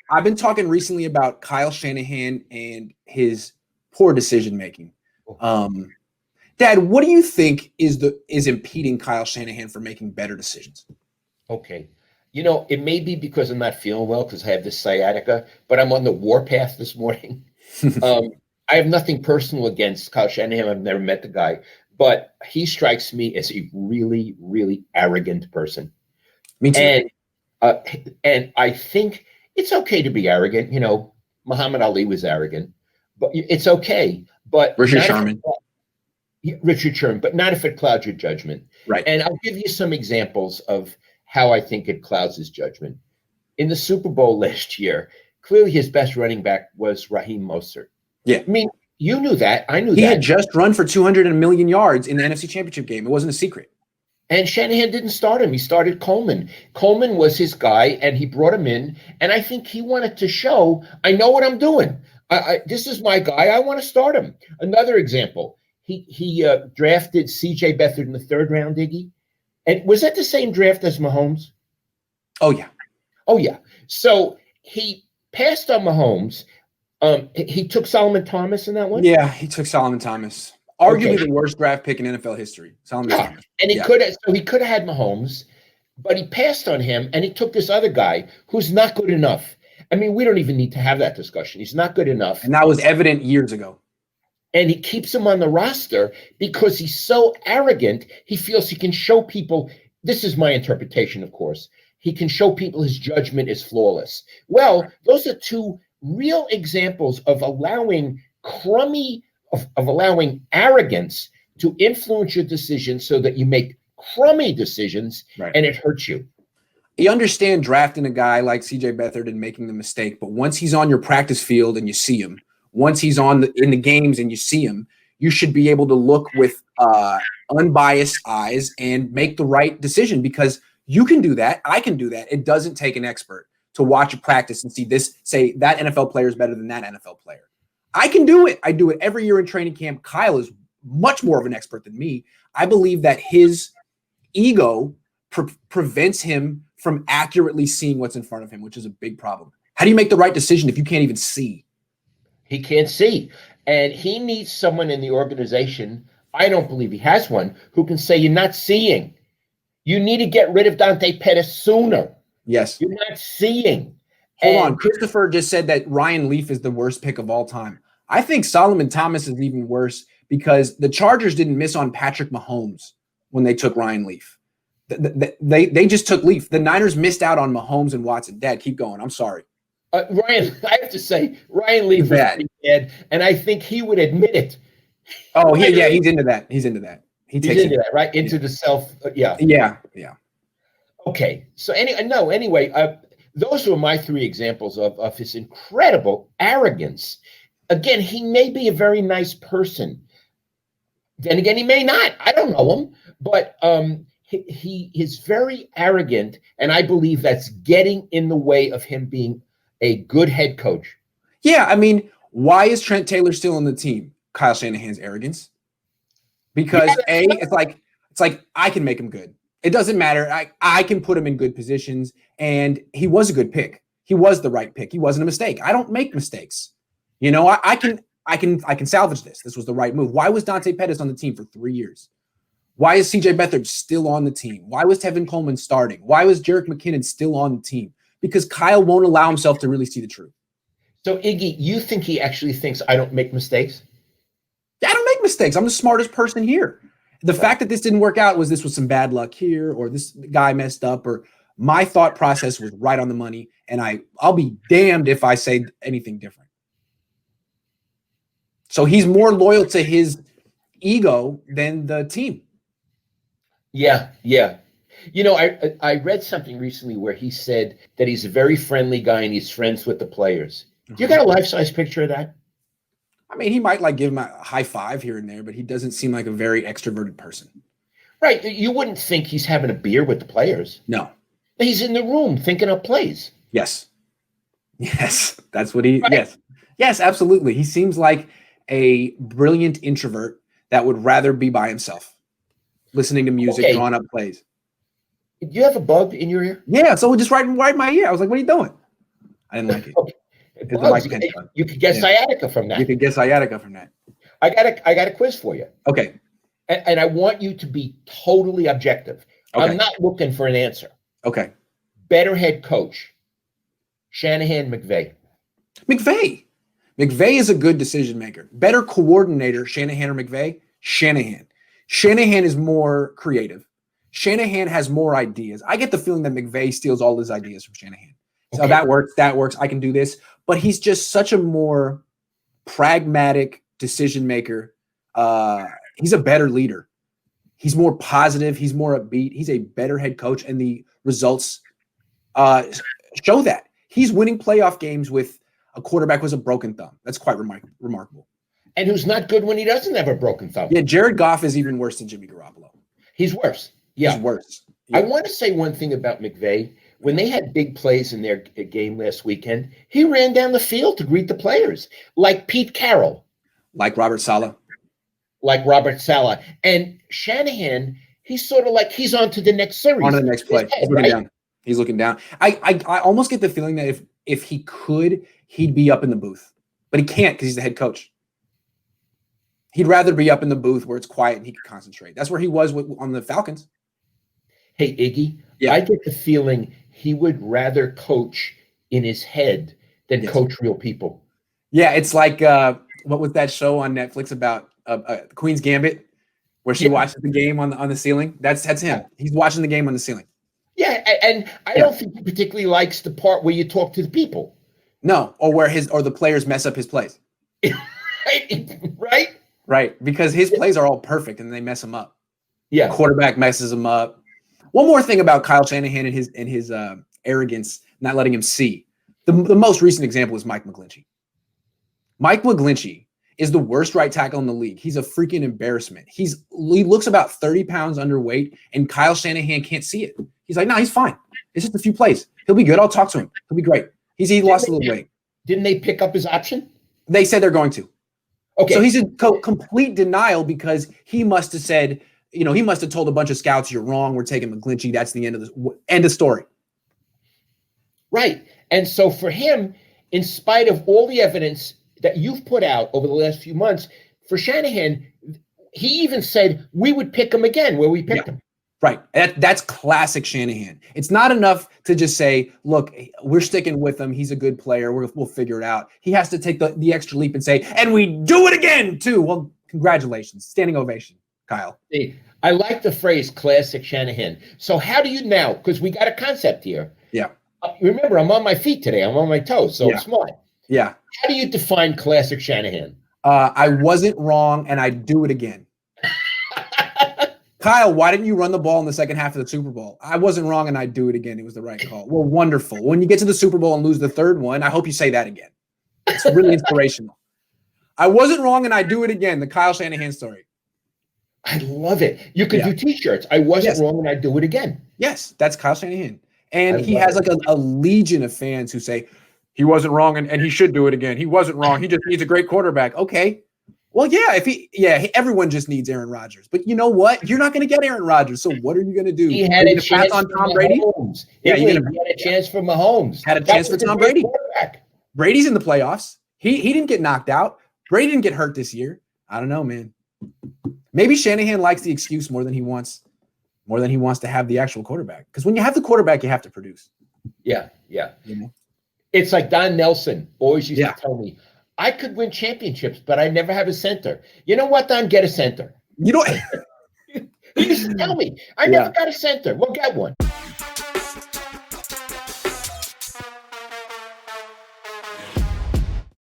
I've been talking recently about Kyle Shanahan and his poor decision making. Dad, what do you think is impeding Kyle Shanahan from making better decisions? Okay. It may be because I'm not feeling well because I have this sciatica, but I'm on the warpath this morning. I have nothing personal against Kyle Shanahan. I've never met the guy, but he strikes me as a really, really arrogant person. Me too. And I think it's okay to be arrogant. Muhammad Ali was arrogant, but it's okay. But Richard Sherman. Richard Sherman, but not if it clouds your judgment. Right. And I'll give you some examples of how I think it clouds his judgment. In the Super Bowl last year, clearly his best running back was Raheem Mostert. Yeah. I mean, you knew that. I knew that. He had just run for 200 million yards in the NFC Championship game. It wasn't a secret. And Shanahan didn't start him. He started Coleman. Coleman was his guy, and he brought him in. And I think he wanted to show, I know what I'm doing. This is my guy. I want to start him. Another example, he drafted C.J. Beathard in the third round, Iggy. And was that the same draft as Mahomes? Oh, yeah. Oh, yeah. So he passed on Mahomes. He took Solomon Thomas in that one? Yeah, he took Solomon Thomas. Arguably the worst draft pick in NFL history. Solomon Thomas. And he could have had Mahomes, but he passed on him, and he took this other guy who's not good enough. I mean, we don't even need to have that discussion. He's not good enough. And that was evident years ago. And he keeps him on the roster because he's so arrogant, he feels he can show people, this is my interpretation, of course, he can show people his judgment is flawless. Well, those are two real examples of allowing allowing arrogance to influence your decisions so that you make crummy decisions, and it hurts you. You understand drafting a guy like C.J. Beathard and making the mistake, but once he's on your practice field and you see him, once he's in the games and you see him, you should be able to look with unbiased eyes and make the right decision, because you can do that. I can do that. It doesn't take an expert to watch a practice and see this, say that NFL player is better than that NFL player. I can do it. I do it every year in training camp. Kyle is much more of an expert than me. I believe that his ego prevents him from accurately seeing what's in front of him, which is a big problem. How do you make the right decision if you can't even see? He can't see. And he needs someone in the organization, I don't believe he has one, who can say, you're not seeing. You need to get rid of Dante Pettis sooner. Yes. You're not seeing. Hold on. Christopher just said that Ryan Leaf is the worst pick of all time. I think Solomon Thomas is even worse because the Chargers didn't miss on Patrick Mahomes when they took Ryan Leaf. They just took Leaf. The Niners missed out on Mahomes and Watson. Dad, keep going. I'm sorry. Ryan, I have to say, Ryan Leaf is pretty bad, and I think he would admit it. Oh, yeah, he's into that. He's into that. He's into that, right? Into the self, yeah. Yeah. Okay, so anyway, those were my three examples of his incredible arrogance. Again, he may be a very nice person. Then again, he may not. I don't know him, but he is very arrogant, and I believe that's getting in the way of him being a good head coach. Yeah, I mean, why is Trent Taylor still on the team? Kyle Shanahan's arrogance. Because it's like I can make him good. It doesn't matter. I can put him in good positions, and he was a good pick. He was the right pick. He wasn't a mistake. I don't make mistakes. I can salvage this. This was the right move. Why was Dante Pettis on the team for 3 years? Why is C.J. Beathard still on the team? Why was Tevin Coleman starting? Why was Jerick McKinnon still on the team? Because Kyle won't allow himself to really see the truth. So, Iggy, you think he actually thinks I don't make mistakes? I don't make mistakes. I'm the smartest person here. The fact that this didn't work out was some bad luck here, or this guy messed up, or my thought process was right on the money, and I'll be damned if I say anything different. So he's more loyal to his ego than the team. Yeah. I read something recently where he said that he's a very friendly guy and he's friends with the players. Do you got a life-size picture of that? I mean, he might give him a high five here and there, but he doesn't seem like a very extroverted person. Right. You wouldn't think he's having a beer with the players. No. He's in the room thinking up plays. Yes. That's what he, right. Yes, absolutely. He seems like a brilliant introvert that would rather be by himself, listening to music, drawing up plays. Do you have a bug in your ear? Yeah, so just right in my ear. I was like, what are you doing? I didn't like it. It It's the Mike bugs. Pence one. You could get sciatica from You that. could get sciatica from that. I got a quiz for you. Okay. And I want you to be totally objective. Okay. I'm not looking for an answer. Okay. Better head coach, Shanahan, McVay. McVay. McVay is a good decision maker. Better coordinator, Shanahan or McVay? Shanahan. Shanahan is more creative. Shanahan has more ideas. I get the feeling that McVay steals all his ideas from Shanahan. So Okay. that works. I can do this. But he's just such a more pragmatic decision maker. He's a better leader. He's more positive. He's more upbeat. He's a better head coach, and the results show that. He's winning playoff games with a quarterback with a broken thumb. That's quite remarkable. And who's not good when he doesn't have a broken thumb. Yeah, Jared Goff is even worse than Jimmy Garoppolo. He's worse. Yeah. He's worse. Yeah. I want to say one thing about McVay. When they had big plays in their game last weekend, he ran down the field to greet the players, like Pete Carroll. Like Robert Saleh. And Shanahan, he's sort of like he's on to the next series. On to the next play. He's looking down. He's looking down. I almost get the feeling that if he could, he'd be up in the booth. But he can't because he's the head coach. He'd rather be up in the booth where it's quiet and he can concentrate. That's where he was on the Falcons. Hey, Iggy, Yeah. I get the feeling he would rather coach in his head than coach real people. Yeah, it's like what was that show on Netflix about Queen's Gambit, where she watches the game on the ceiling? That's him. He's watching the game on the ceiling. Yeah, and I don't think he particularly likes the part where you talk to the people. No, or the players mess up his plays. Right? Right, because his plays are all perfect and they mess him up. Yeah. Quarterback messes him up. One more thing about Kyle Shanahan and his arrogance, not letting him see. The most recent example is Mike McGlinchey. Mike McGlinchey is the worst right tackle in the league. He's a freaking embarrassment. He looks about 30 pounds underweight, and Kyle Shanahan can't see it. He's like, no, he's fine. It's just a few plays. He'll be good. I'll talk to him. He'll be great. He lost a little weight. Didn't they pick up his option? They said they're going to. Okay. So he's in complete denial because he must have said, he must have told a bunch of scouts, you're wrong. We're taking McGlinchey. That's the end of story. Right. And so for him, in spite of all the evidence that you've put out over the last few months, for Shanahan, he even said we would pick him again where we picked him. Right. That's classic Shanahan. It's not enough to just say, look, we're sticking with him. He's a good player. We'll figure it out. He has to take the extra leap and say, and we do it again, too. Well, congratulations. Standing ovation, Kyle. See, I like the phrase classic Shanahan. So how do you now, because we got a concept here. Yeah. Remember, I'm on my feet today. I'm on my toes, so I'm smart. Yeah. How do you define classic Shanahan? I wasn't wrong, and I'd do it again. Kyle, why didn't you run the ball in the second half of the Super Bowl? I wasn't wrong, and I'd do it again. It was the right call. Well, wonderful. When you get to the Super Bowl and lose the third one, I hope you say that again. It's really inspirational. I wasn't wrong, and I'd do it again. The Kyle Shanahan story. I love it. You could do T-shirts. I wasn't wrong, and I'd do it again. Yes, that's Kyle Shanahan. And he has like a legion of fans who say, he wasn't wrong, and he should do it again. He wasn't wrong. He just needs a great quarterback. Okay. Well, everyone just needs Aaron Rodgers. But you know what? You're not going to get Aaron Rodgers. So what are you going to do? He had a chance on Tom Brady. Yeah, he had a chance for Mahomes. Had a chance for Tom Brady. Brady's in the playoffs. He didn't get knocked out. Brady didn't get hurt this year. I don't know, man. Maybe Shanahan likes the excuse more than he wants to have the actual quarterback. Because when you have the quarterback, you have to produce. Yeah. It's like Don Nelson always used to tell me, I could win championships, but I never have a center. You know what, Don? Get a center. You know, He used to tell me, I never got a center. We'll get one.